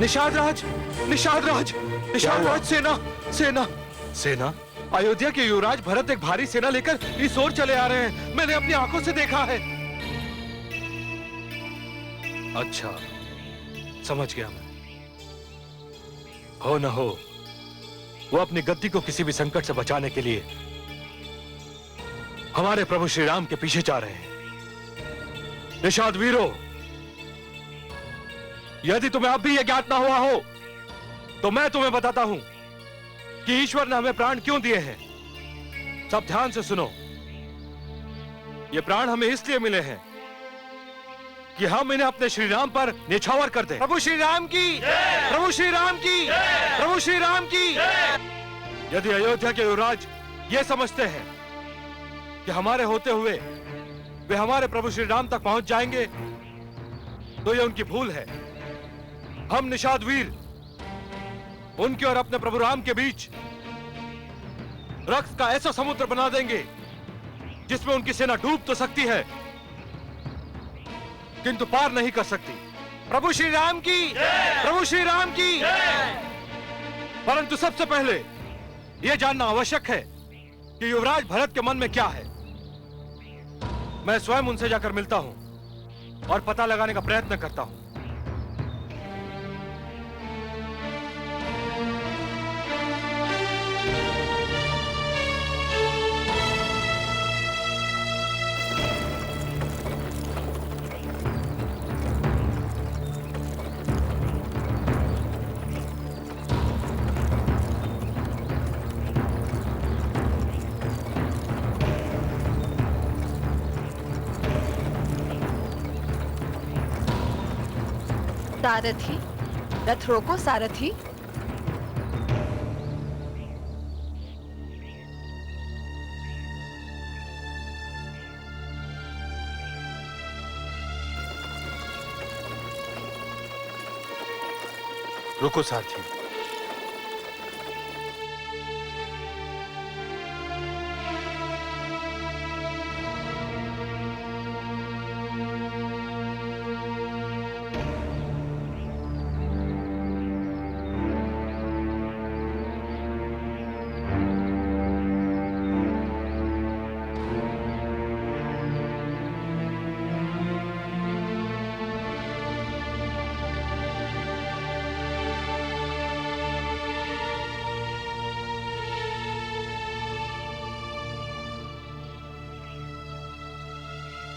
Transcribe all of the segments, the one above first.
निषाद राज, निषाद राज, निषाद राज, सेना, सेना, सेना। अयोध्या के युवराज भरत एक भारी सेना लेकर इस ओर चले आ रहे हैं। मैंने अपनी आंखों से देखा है। अच्छा, समझ गया मैं। हो न हो वो अपनी गद्दी को किसी भी संकट से बचाने के लिए हमारे प्रभु श्री राम के पीछे जा रहे हैं। निषाद वीरों, यदि तुम्हें अब भी यह ज्ञात ना हुआ हो तो मैं तुम्हें बताता हूं कि ईश्वर ने हमें प्राण क्यों दिए हैं। सब ध्यान से सुनो। ये प्राण हमें इसलिए मिले हैं कि हम इन्हें अपने श्री राम पर निछावर कर दें। प्रभु श्री राम की, प्रभु श्री राम की, प्रभु श्री राम की। यदि अयोध्या के युवराज ये समझते हैं कि हमारे होते हुए वे हमारे प्रभु श्री राम तक पहुंच जाएंगे तो ये उनकी भूल है। हम निषाद वीर उनके और अपने प्रभु राम के बीच रक्त का ऐसा समुद्र बना देंगे जिसमें उनकी सेना डूब तो सकती है किंतु पार नहीं कर सकती। प्रभु श्री राम की, प्रभु श्री राम की। परंतु सबसे पहले यह जानना आवश्यक है कि युवराज भरत के मन में क्या है। मैं स्वयं उनसे जाकर मिलता हूं और पता लगाने का प्रयत्न करता हूं। सारथी, रथ रोको सारथी। रुको सारथी।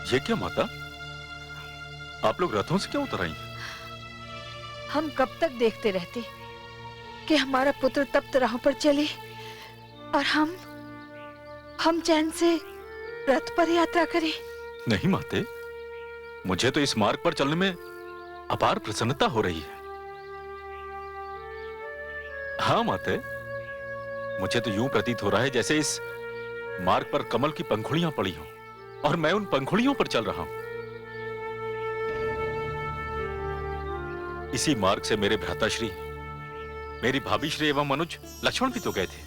ये क्या माता, आप लोग रथों से क्यों उतर आई? हम कब तक देखते रहते कि हमारा पुत्र तप्त राहों पर चले और हम चैन से रथ पर यात्रा करें। नहीं माते, मुझे तो इस मार्ग पर चलने में अपार प्रसन्नता हो रही है। हाँ माते, मुझे तो यूं प्रतीत हो रहा है जैसे इस मार्ग पर कमल की पंखुड़ियां पड़ी हों और मैं उन पंखुड़ियों पर चल रहा हूं। इसी मार्ग से मेरे भ्राताश्री, मेरी भाभीश्री एवं अनुज लक्ष्मण भी तो गए थे।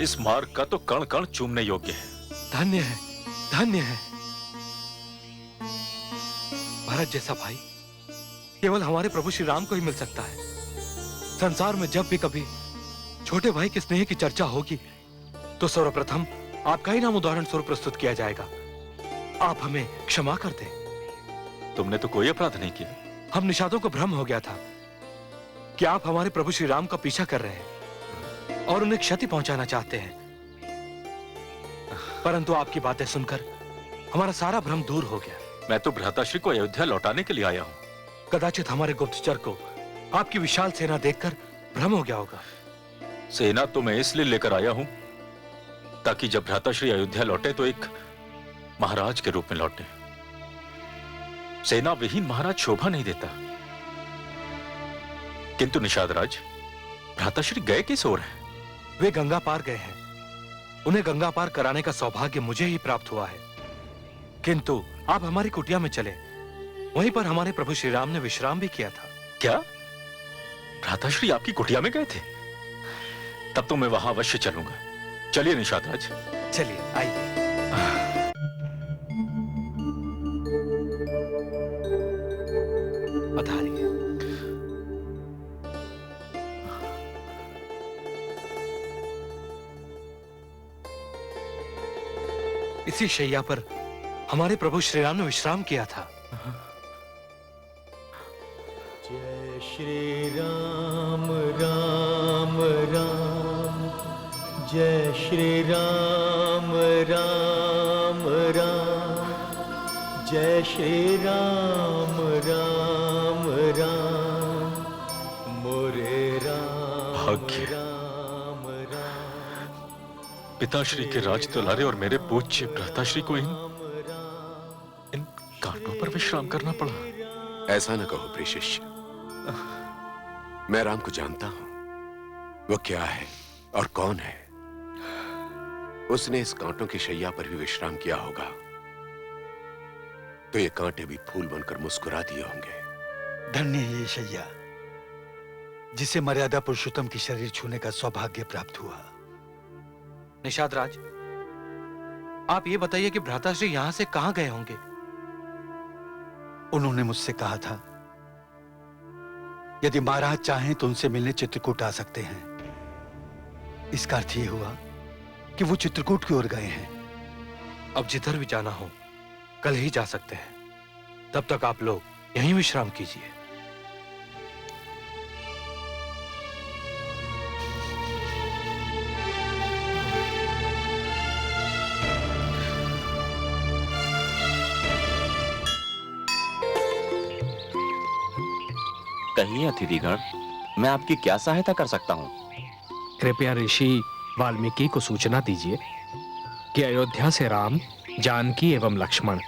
इस मार्ग का तो कण कण चूमने योग्य है। धन्य है, धन्य है। भरत जैसा भाई केवल हमारे प्रभु श्री राम को ही मिल सकता है। संसार में जब भी कभी छोटे भाई के स्नेह की चर्चा होगी तो सर्वप्रथम आपका ही नाम उदाहरण स्वरूप प्रस्तुत किया जाएगा। आप हमें क्षमा कर दें। तुमने तो कोई अपराध नहीं किया। हम निषादों को भ्रम हो गया था कि आप हमारे प्रभु श्री राम का पीछा कर रहे हैं और उन्हें क्षति पहुंचाना चाहते हैं। परंतु आपकी बातें सुनकर हमारा सारा भ्रम दूर हो गया। मैं तो भ्राताश्री को अयोध्या लौटाने के लिए आया हूं। कदाचित हमारे गुप्तचर को आपकी विशाल सेना देखकर भ्रम हो गया होगा। सेना तो मैं इसलिए लेकर आया हूं ताकि जब भ्राताश्री अयोध्या लौटे तो एक महाराज के रूप में लौटे। सेना विहीन महाराज शोभा नहीं देता। किंतु निषाद राज, भ्राताश्री गए किस ओर हैं? वे गंगा पार गए हैं। उन्हें गंगा पार कराने का सौभाग्य मुझे ही प्राप्त हुआ है। किंतु आप हमारी कुटिया में चले, वहीं पर हमारे प्रभु श्री राम ने विश्राम भी किया था। क्या भ्राताश्री आपकी कुटिया में गए थे? तब तो मैं वहां अवश्य चलूंगा। चलिए निषाद राज, चलिए आइए। पधारिए। इसी शैया पर हमारे प्रभु श्री राम ने विश्राम किया था। जय श्री राम राम राम, जय श्री राम राम राम, जय श्री राम राम राम, मोरे राम भाग्य। राम राम। पिताश्री के राज दुलारे और मेरे पूज्य भ्राताश्री को इन कांटों पर विश्राम करना पड़ा। ऐसा न कहो प्रिय शिष्य, मैं राम को जानता हूं। वो क्या है और कौन है। उसने इस कांटों की शैया पर भी विश्राम किया होगा, तो ये कांटे भी फूल बनकर मुस्कुरा दिए होंगे। धन्य है ये शैया, जिसे मर्यादा पुरुषोत्तम की शरीर छूने का सौभाग्य प्राप्त हुआ। निषाद राज, आप ये बताइए कि भ्राताश्री यहां से कहां गए होंगे? उन्होंने मुझसे कहा था, यदि महाराज चाहें तो उनसे मिलने चित्रकूट आ सकते हैं। इसका अर्थ ये हुआ कि वो चित्रकूट की ओर गए हैं। अब जिधर भी जाना हो कल ही जा सकते हैं। तब तक आप लोग यहीं विश्राम कीजिए। कहिए अतिथिगण, मैं आपकी क्या सहायता कर सकता हूँ? कृपया ऋषि वाल्मीकि को सूचना दीजिए कि अयोध्या से राम, जानकी एवं लक्ष्मण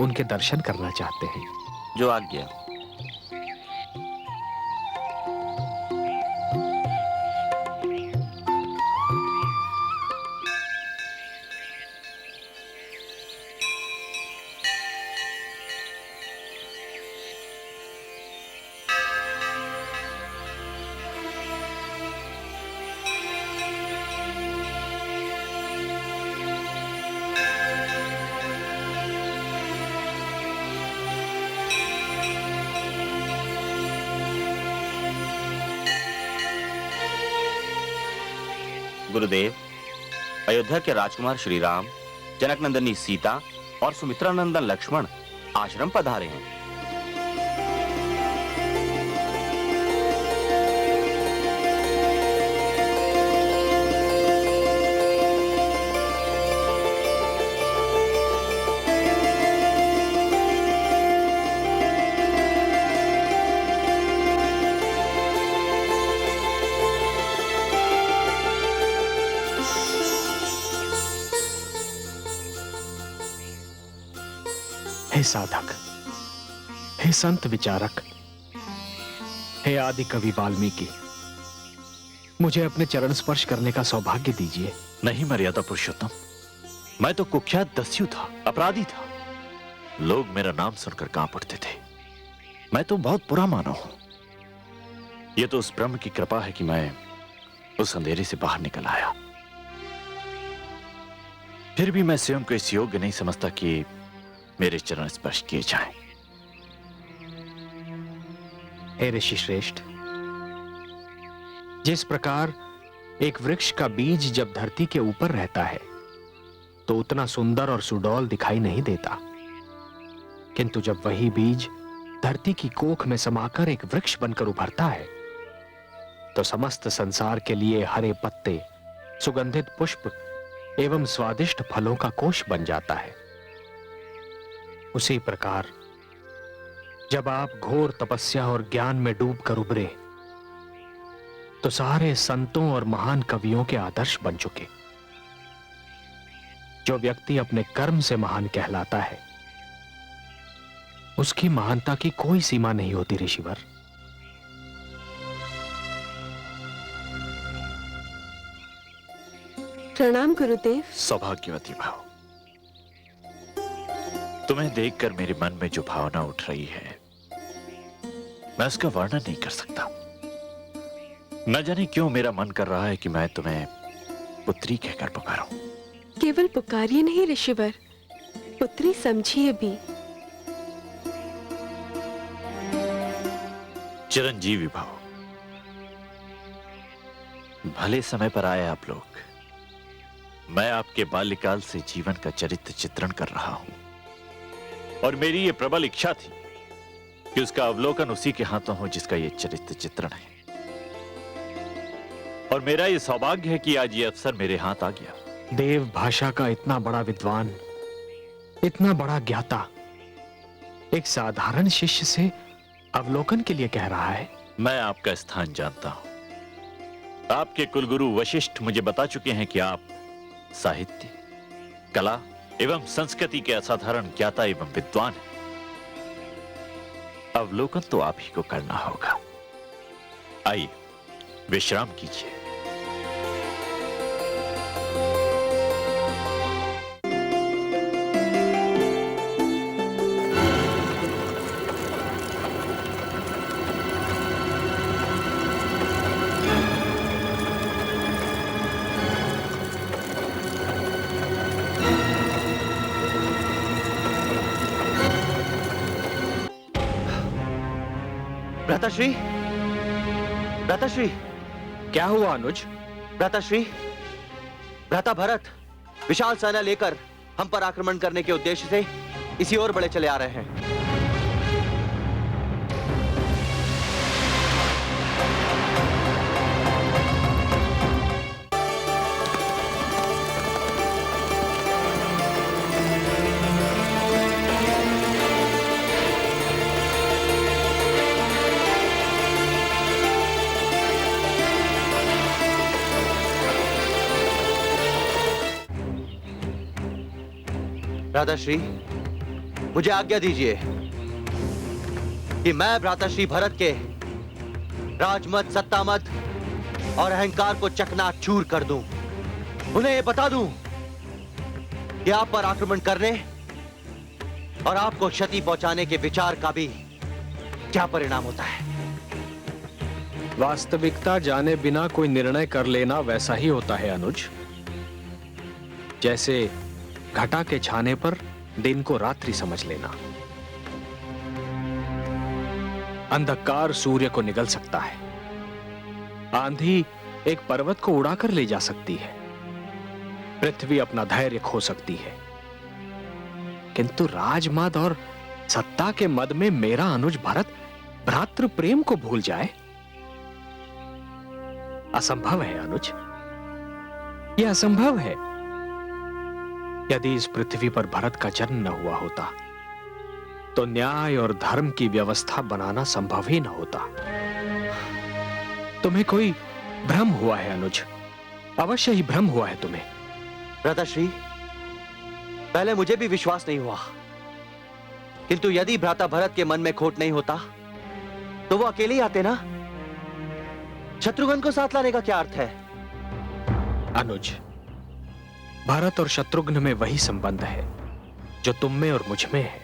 उनके दर्शन करना चाहते हैं। जो आज्ञा। गुरुदेव, अयोध्या के राजकुमार श्री राम, जनक नंदनी सीता और सुमित्रा नंदन लक्ष्मण आश्रम पधारे हैं। हे साधक, हे संत विचारक, हे आदि कवि वाल्मीकि, मुझे अपने चरण स्पर्श करने का सौभाग्य दीजिए। नहीं मर्यादा पुरुषोत्तम, मैं तो कुख्यात दस्यु था, अपराधी था। लोग मेरा नाम सुनकर कांप उठते थे। मैं तो बहुत बुरा मानव हूं। यह तो उस ब्रह्म की कृपा है कि मैं उस अंधेरे से बाहर निकल आया। फिर भी मैं स्वयं को इस योग्य नहीं समझता कि मेरे चरण स्पर्श किए जाएं। हे ऋषि श्रेष्ठ, जिस प्रकार एक वृक्ष का बीज जब धरती के ऊपर रहता है तो उतना सुंदर और सुडौल दिखाई नहीं देता, किंतु जब वही बीज धरती की कोख में समाकर एक वृक्ष बनकर उभरता है तो समस्त संसार के लिए हरे पत्ते, सुगंधित पुष्प एवं स्वादिष्ट फलों का कोष बन जाता है। उसी प्रकार जब आप घोर तपस्या और ज्ञान में डूबकर उभरे तो सारे संतों और महान कवियों के आदर्श बन चुके। जो व्यक्ति अपने कर्म से महान कहलाता है उसकी महानता की कोई सीमा नहीं होती ऋषिवर। प्रणाम गुरुदेव। सौभाग्यवती भाव, तुम्हें देखकर मेरे मन में जो भावना उठ रही है मैं उसका वर्णन नहीं कर सकता। न जाने क्यों मेरा मन कर रहा है कि मैं तुम्हें पुत्री कहकर पुकारूं। केवल पुकारिए नहीं ऋषिवर, पुत्री समझिए भी। चिरंजीवी भाव, भले समय पर आए आप लोग। मैं आपके बाल्यकाल से जीवन का चरित्र चित्रण कर रहा हूं और मेरी यह प्रबल इच्छा थी कि उसका अवलोकन उसी के हाथों हो जिसका यह चरित्र चित्रण है। और मेरा यह सौभाग्य है कि आज यह अवसर मेरे हाथ आ गया। देव भाषा का इतना बड़ा विद्वान, इतना बड़ा ज्ञाता एक साधारण शिष्य से अवलोकन के लिए कह रहा है। मैं आपका स्थान जानता हूं। आपके कुलगुरु वशिष्ठ मुझे बता चुके हैं कि आप साहित्य, कला एवं संस्कृति के असाधारण ज्ञाता एवं विद्वान हैं। अवलोकन तो आप ही को करना होगा। आइए विश्राम कीजिए। भ्राताश्री, भ्राताश्री, क्या हुआ अनुज? भ्राताश्री, भ्राता भरत विशाल सेना लेकर हम पर आक्रमण करने के उद्देश्य से इसी ओर बढ़े चले आ रहे हैं। भ्राताश्री, मुझे आज्ञा दीजिए कि मैं भ्राताश्री भरत के राजमत, सत्तामत और अहंकार को चकनाचूर कर दूं। उन्हें यह बता दूं कि आप पर आक्रमण करने और आपको क्षति पहुंचाने के विचार का भी क्या परिणाम होता है। वास्तविकता जाने बिना कोई निर्णय कर लेना वैसा ही होता है अनुज, जैसे घटा के छाने पर दिन को रात्रि समझ लेना। अंधकार सूर्य को निगल सकता है, आंधी एक पर्वत को उड़ाकर ले जा सकती है, पृथ्वी अपना धैर्य खो सकती है, किंतु राजमद और सत्ता के मद में मेरा अनुज भरत भ्रातृ प्रेम को भूल जाए, असंभव है अनुज, यह असंभव है। यदि इस पृथ्वी पर भरत का जन्म न हुआ होता तो न्याय और धर्म की व्यवस्था बनाना संभव ही न होता। तुम्हें कोई भ्रम हुआ है अनुज, अवश्य ही भ्रम हुआ है तुम्हें। भ्राताश्री, पहले मुझे भी विश्वास नहीं हुआ, किंतु यदि भ्राता भरत के मन में खोट नहीं होता तो वो अकेले ही आते ना। शत्रुघ्न को साथ लाने का क्या अर्थ है? अनुज, भारत और शत्रुघ्न में वही संबंध है जो तुम में और मुझ में है।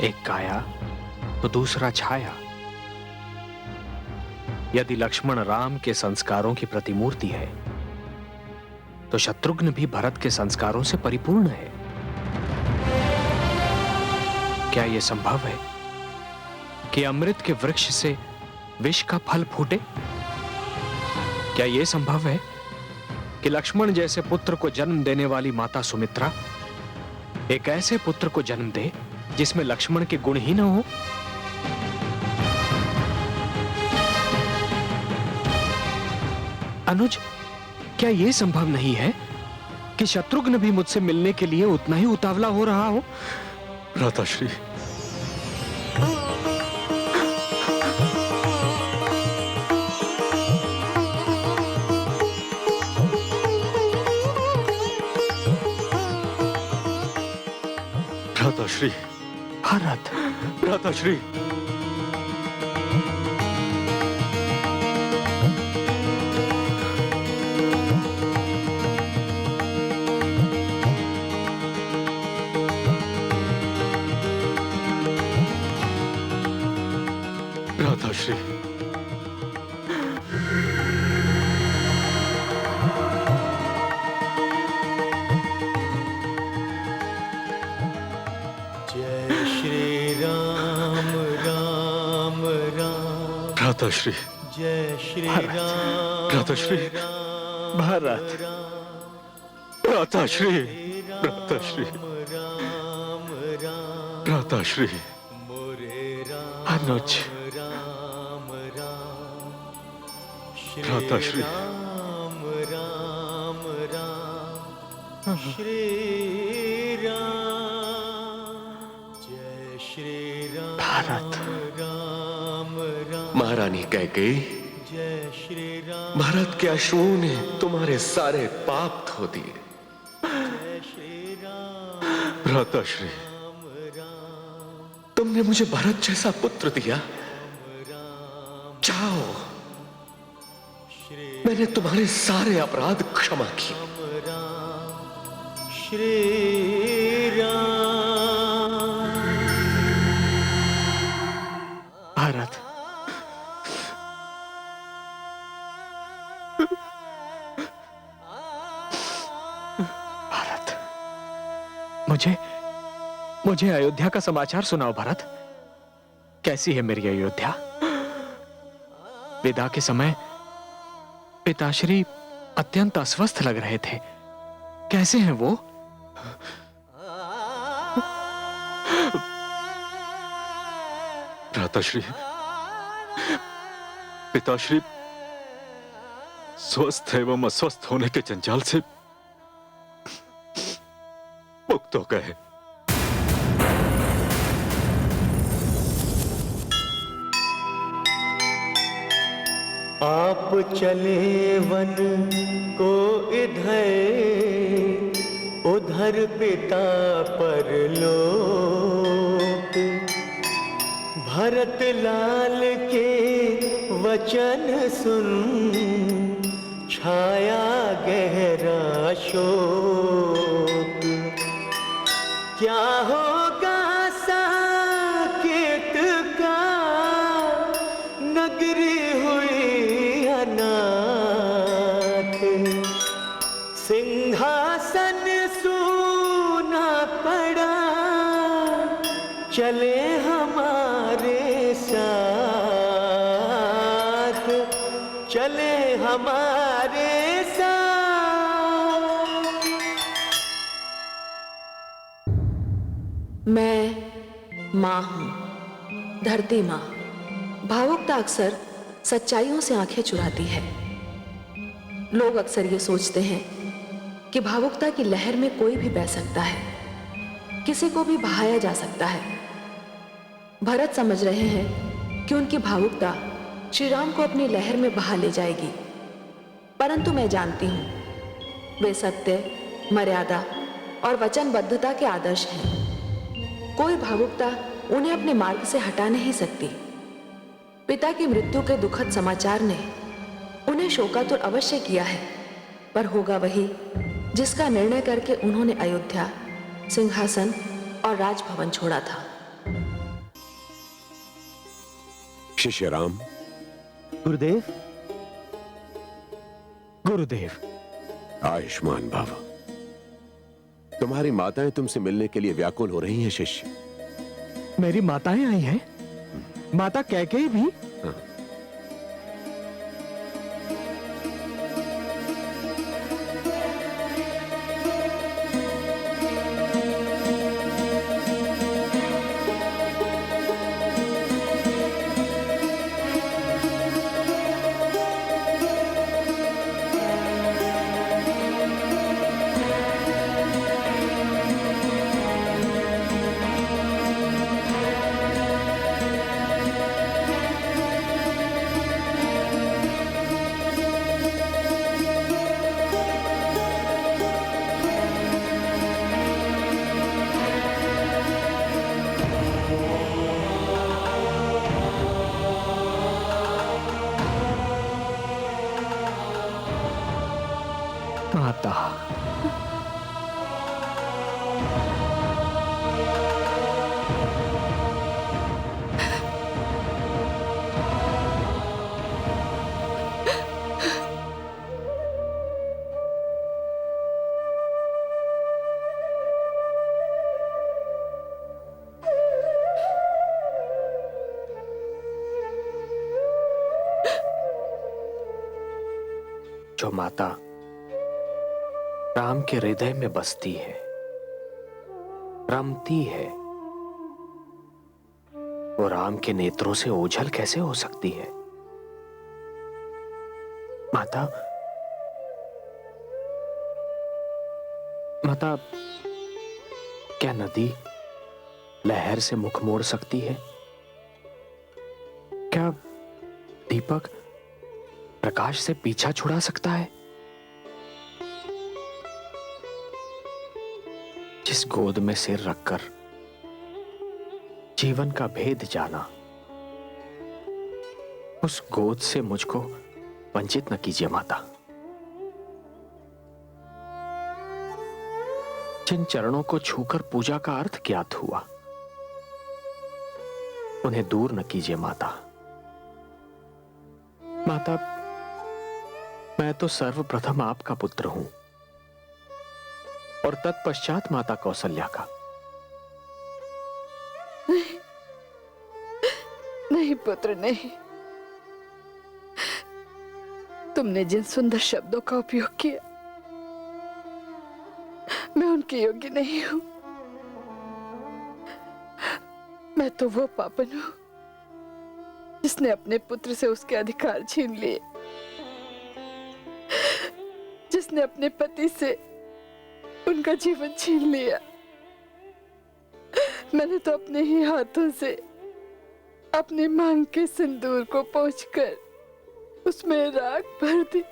एक काया तो दूसरा छाया। यदि लक्ष्मण राम के संस्कारों की प्रतिमूर्ति है तो शत्रुघ्न भी भरत के संस्कारों से परिपूर्ण है। क्या यह संभव है कि अमृत के वृक्ष से विष का फल फूटे? क्या यह संभव है कि लक्ष्मण जैसे पुत्र को जन्म देने वाली माता सुमित्रा एक ऐसे पुत्र को जन्म दे जिसमें लक्ष्मण के गुण ही न हो? अनुज, क्या यह संभव नहीं है कि शत्रुघ्न भी मुझसे मिलने के लिए उतना ही उतावला हो रहा हो? भ्राताश्री, भ्राताश्री, भरत, भ्राताश्री, भ्राताश्री, जय श्री राम राम राम, भ्राताश्री, जय श्री राम भ्राताश्री, राम भारत, भ्राताश्री, भ्राताश्री, राम राम भ्राताश्री, मोरे राम अनुज, राम राम श्री भ्राताश्री। राम राम राम श्री राम जय श्री राम भारत। राम राम महारानी कैकेयी, जय श्री राम भरत के अश्रुओं ने तुम्हारे सारे पाप धो दिए। जय श्री राम भ्राताश्री, राम तुमने मुझे भरत जैसा पुत्र दिया। जाओ, श्री मैंने तुम्हारे सारे अपराध क्षमा किए। राम श्री राम भारत, भारत, मुझे अयोध्या का समाचार सुनाओ भरत। कैसी है मेरी अयोध्या? विदा के समय पिताश्री अत्यंत अस्वस्थ लग रहे थे। कैसे हैं वो? भ्राताश्री, पिताश्री स्वस्थ एवं अस्वस्थ होने के जंजाल से मुक्त हो गए। आप चले वन को इधर उधर पिता परलोक, भरत लाल के वचन सुन छाया गहरा शोक। क्या होगा साकेत का, नगरी हुई अनाथ, सिंहासन सूना पड़ा, चले हमारे साथ, चले हमारे साथ। मैं माँ हूँ, धरती माँ। भावुकता अक्सर सच्चाइयों से आंखें चुराती है। लोग अक्सर ये सोचते हैं कि भावुकता की लहर में कोई भी बह सकता है, किसी को भी बहाया जा सकता है। भरत समझ रहे हैं कि उनकी भावुकता श्री राम को अपनी लहर में बहा ले जाएगी, परंतु मैं जानती हूँ वे सत्य, मर्यादा और वचनबद्धता के आदर्श हैं। कोई भावुकता उन्हें अपने मार्ग से हटा नहीं सकती। पिता की मृत्यु के दुखद समाचार ने उन्हें शोकातुर अवश्य किया है, पर होगा वही जिसका निर्णय करके उन्होंने अयोध्या, सिंहासन और राजभवन छोड़ा था। शिष्य राम, गुरुदेव। गुरुदेव। आयुष्मान भव। तुम्हारी माताएं तुमसे मिलने के लिए व्याकुल हो रही हैं शिष्य। मेरी माताएं आई हैं? माता कैकेयी भी? हाँ। माता। जो माता राम के हृदय में बसती है, रमती है, वो राम के नेत्रों से ओझल कैसे हो सकती है? माता, माता, क्या नदी लहर से मुख मोड़ सकती है? क्या दीपक प्रकाश से पीछा छुड़ा सकता है? जिस गोद में सिर रखकर जीवन का भेद जाना, उस गोद से मुझको वंचित न कीजिए माता। जिन चरणों को छूकर पूजा का अर्थ ज्ञात हुआ, उन्हें दूर न कीजिए माता। माता, मैं तो सर्वप्रथम आपका पुत्र हूं और तत्पश्चात माता कौशल्या का। नहीं, नहीं पुत्र, नहीं। तुमने जिन सुंदर शब्दों का उपयोग किया, मैं उनके योग्य नहीं हूं। मैं तो वो पापन हूं जिसने अपने पुत्र से उसके अधिकार छीन लिए, जिसने अपने पति से उनका जीवन छीन लिया। मैंने तो अपने ही हाथों से अपने मांग के सिंदूर को पोंछकर उसमें राख भर दी।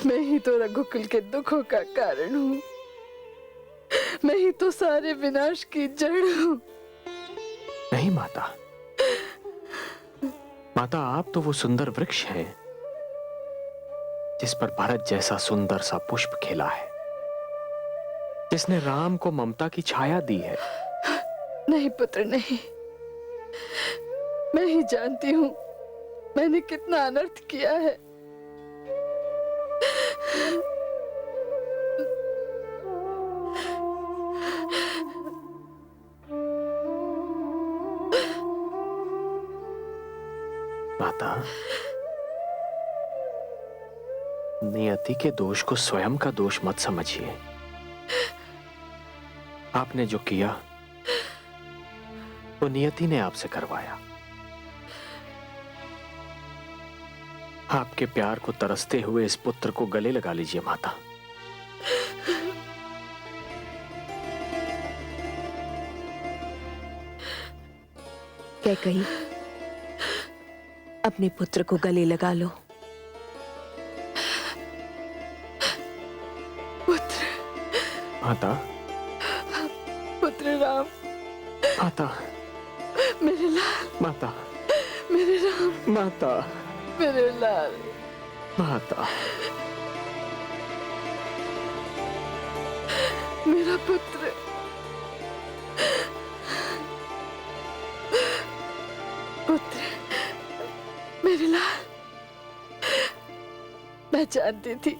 मैं ही तो रघुकुल के दुखों का कारण हूं। मैं ही तो सारे विनाश की जड़ हूं। नहीं माता, माता, आप तो वो सुंदर वृक्ष हैं जिस पर भरत जैसा सुंदर सा पुष्प खिला है, जिसने राम को ममता की छाया दी है। नहीं पुत्र, नहीं। मैं ही जानती हूं मैंने कितना अनर्थ किया है। माता, नियति के दोष को स्वयं का दोष मत समझिए। आपने जो किया वो नियति ने आपसे करवाया। आपके प्यार को तरसते हुए इस पुत्र को गले लगा लीजिए माता। कैकई, अपने पुत्र को गले लगा लो। पुत्र, माता, पुत्र राम, माता, मेरे लाल, माता, मेरे राम, माता, मेरे लाल, माता, मेरा पुत्र, पुत्र, मेरे लाल। मैं जानती थी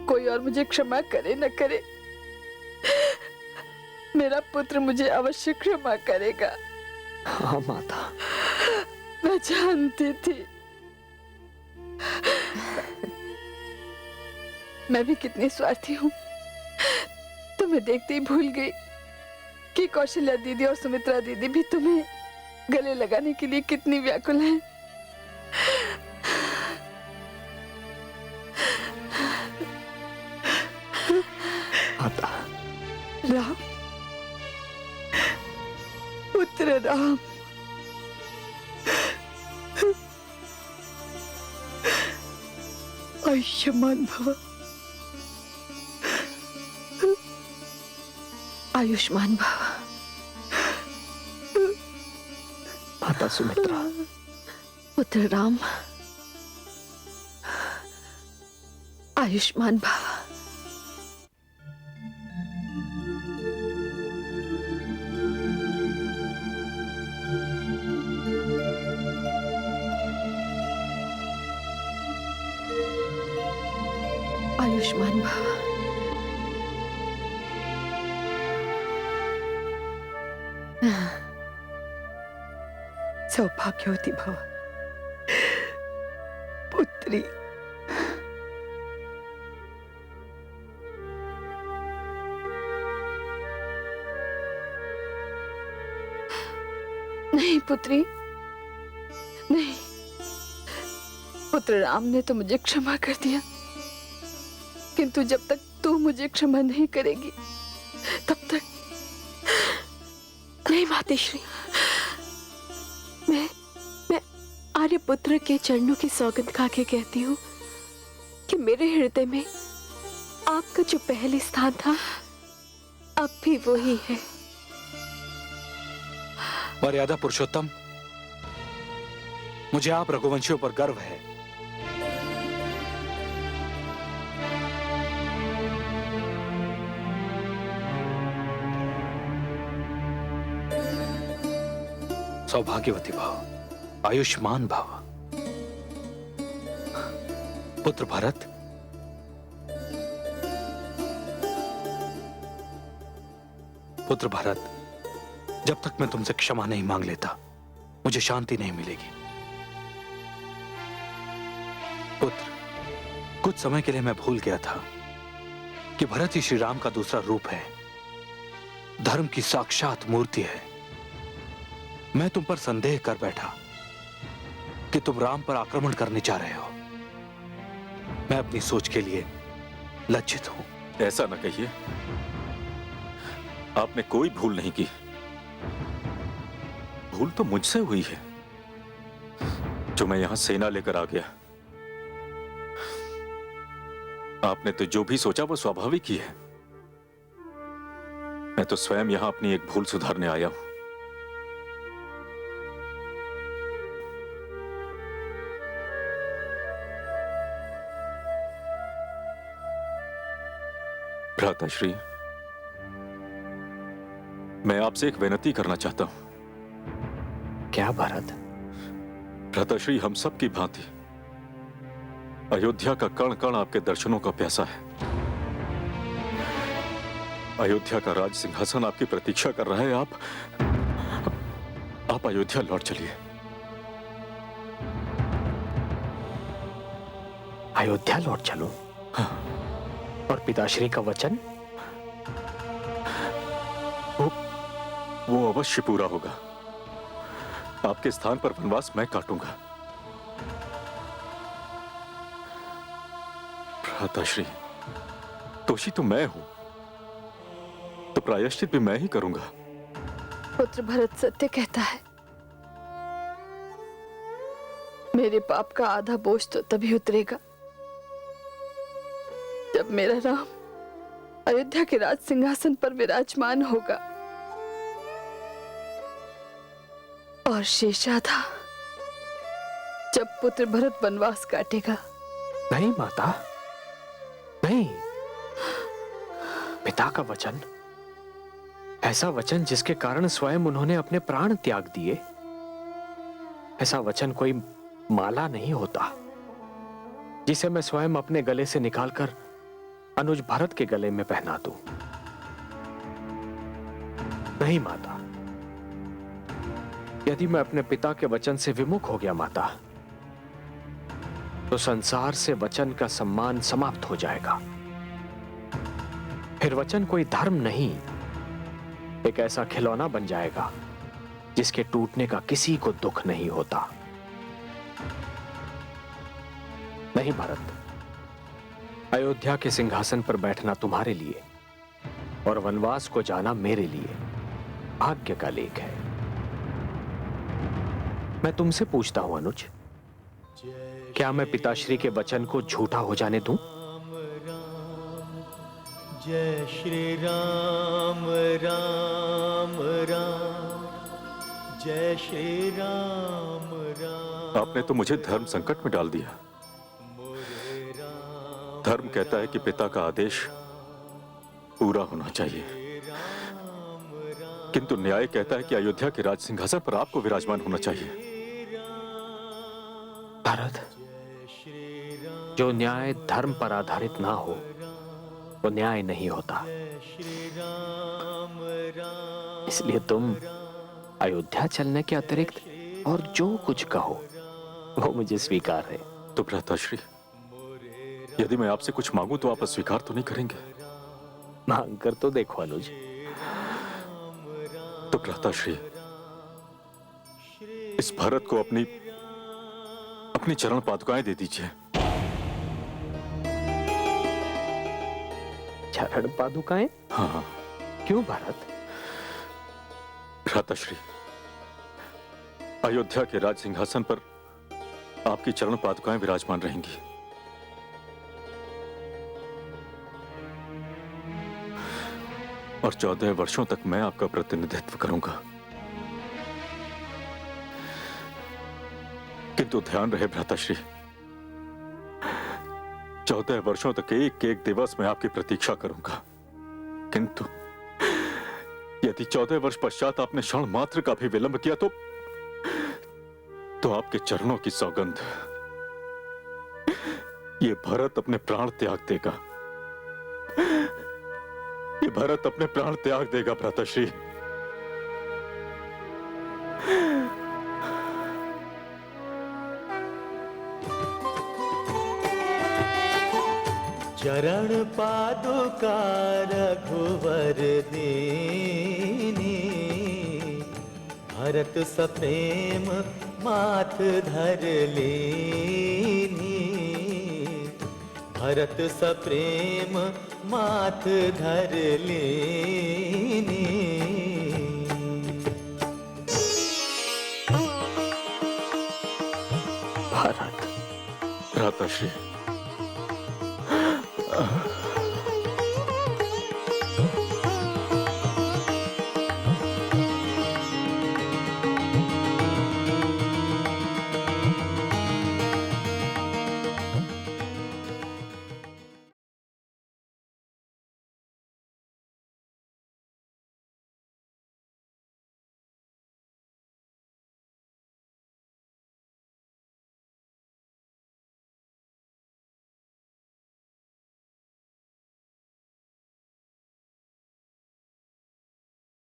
कोई और मुझे क्षमा करे न करे, मेरा पुत्र मुझे अवश्य क्षमा करेगा। हाँ माता, मैं जानती थी। मैं भी कितनी स्वार्थी हूँ, तुम्हें देखते ही भूल गई कि कौशल्या दीदी और सुमित्रा दीदी भी तुम्हें गले लगाने के लिए कितनी व्याकुल हैं। माता, राम, पुत्र राम, आयुष्मान भव, आयुष्मान भव। माता सुमित्रा, पुत्र राम, आयुष्मान भव। आयुष्मान भव। सौभाग्यवती भव, पुत्री, पुत्री, नहीं। पुत्र राम ने तो मुझे क्षमा कर दिया, किंतु जब तक तू मुझे क्षमा नहीं करेगी तब तक नहीं मातेश्री, मैं आर्यपुत्र के चरणों की सौगंध खा के कहती हूँ कि मेरे हृदय में आपका जो पहले स्थान था अब भी वही है। मर्यादा पुरुषोत्तम, मुझे आप रघुवंशियों पर गर्व है। सौभाग्यवती भव, आयुष्मान भव। पुत्र भरत, पुत्र भरत, जब तक मैं तुमसे क्षमा नहीं मांग लेता मुझे शांति नहीं मिलेगी। पुत्र, कुछ समय के लिए मैं भूल गया था कि भरत ही श्री राम का दूसरा रूप है, धर्म की साक्षात मूर्ति है। मैं तुम पर संदेह कर बैठा कि तुम राम पर आक्रमण करने जा रहे हो। मैं अपनी सोच के लिए लज्जित हूं। ऐसा न कहिए, आपने कोई भूल नहीं की। भूल तो मुझसे हुई है जो मैं यहां सेना लेकर आ गया। आपने तो जो भी सोचा वो स्वाभाविक ही है। मैं तो स्वयं यहां अपनी एक भूल सुधारने आया हूं। भ्राताश्री, मैं आपसे एक विनती करना चाहता हूं। क्या भरत? भ्राताश्री, हम सब की भांति अयोध्या का कण कण आपके दर्शनों का प्यासा है। अयोध्या का राज सिंहासन आपकी प्रतीक्षा कर रहा है। आप अयोध्या लौट चलिए। अयोध्या लौट चलूं? हाँ। और पिताश्री का वचन? वो अवश्य पूरा होगा। आपके स्थान पर वनवास मैं काटूंगा। भ्राताश्री, दोषी तो मैं हूं, तो प्रायश्चित भी मैं ही करूंगा। पुत्र भरत सत्य कहता है। मेरे पाप का आधा बोझ तो तभी उतरेगा जब मेरा राम अयोध्या के राज सिंहासन पर विराजमान होगा और शेषाधा जब पुत्र भरत वनवास काटेगा। नहीं माता, नहीं। पिता का वचन, ऐसा वचन जिसके कारण स्वयं उन्होंने अपने प्राण त्याग दिए, ऐसा वचन कोई माला नहीं होता जिसे मैं स्वयं अपने गले से निकालकर अनुज भरत के गले में पहना दूं। नहीं माता, यदि मैं अपने पिता के वचन से विमुख हो गया माता, तो संसार से वचन का सम्मान समाप्त हो जाएगा। फिर वचन कोई धर्म नहीं, एक ऐसा खिलौना बन जाएगा जिसके टूटने का किसी को दुख नहीं होता। नहीं भरत, अयोध्या के सिंहासन पर बैठना तुम्हारे लिए और वनवास को जाना मेरे लिए भाग्य का लेख है। मैं तुमसे पूछता हूं अनुज, क्या मैं पिताश्री के वचन को झूठा हो जाने दूं? जय श्री राम राम राम, जय श्री राम राम। आपने तो मुझे धर्म संकट में डाल दिया। धर्म कहता है कि पिता का आदेश पूरा होना चाहिए, किंतु न्याय कहता है कि अयोध्या के राज सिंहासन पर आपको विराजमान होना चाहिए। भरत, जो न्याय धर्म पर आधारित ना हो वो न्याय नहीं होता। इसलिए तुम अयोध्या चलने के अतिरिक्त और जो कुछ कहो वो मुझे स्वीकार है। तो भ्राताश्री, यदि मैं आपसे कुछ मांगूं तो आप अस्वीकार तो नहीं करेंगे? मांग कर तो देखो अनुज। तो भ्राताश्री, इस भरत को अपनी अपनी चरण पादुकाएं दे दीजिए। चरण पादुकाएं? हाँ। क्यों भरत? भ्राताश्री, अयोध्या के राज सिंहासन पर आपकी चरण पादुकाएं विराजमान रहेंगी। और 14 वर्षों तक मैं आपका प्रतिनिधित्व करूंगा। किंतु ध्यान रहे भ्राताश्री, 14 वर्षों तक एक एक दिवस में आपकी प्रतीक्षा करूंगा। किंतु यदि 14 वर्ष पश्चात आपने क्षण मात्र का भी विलंब किया तो आपके चरणों की सौगंध, ये भरत अपने प्राण त्याग देगा। ये भरत अपने प्राण त्याग देगा भ्राताश्री। चरण पादुका रघुवर दीनी, भरत सप्रेम माथ धर लेनी, भरत सप्रेम माथ धर लेनी। भरत, भ्राताश्री,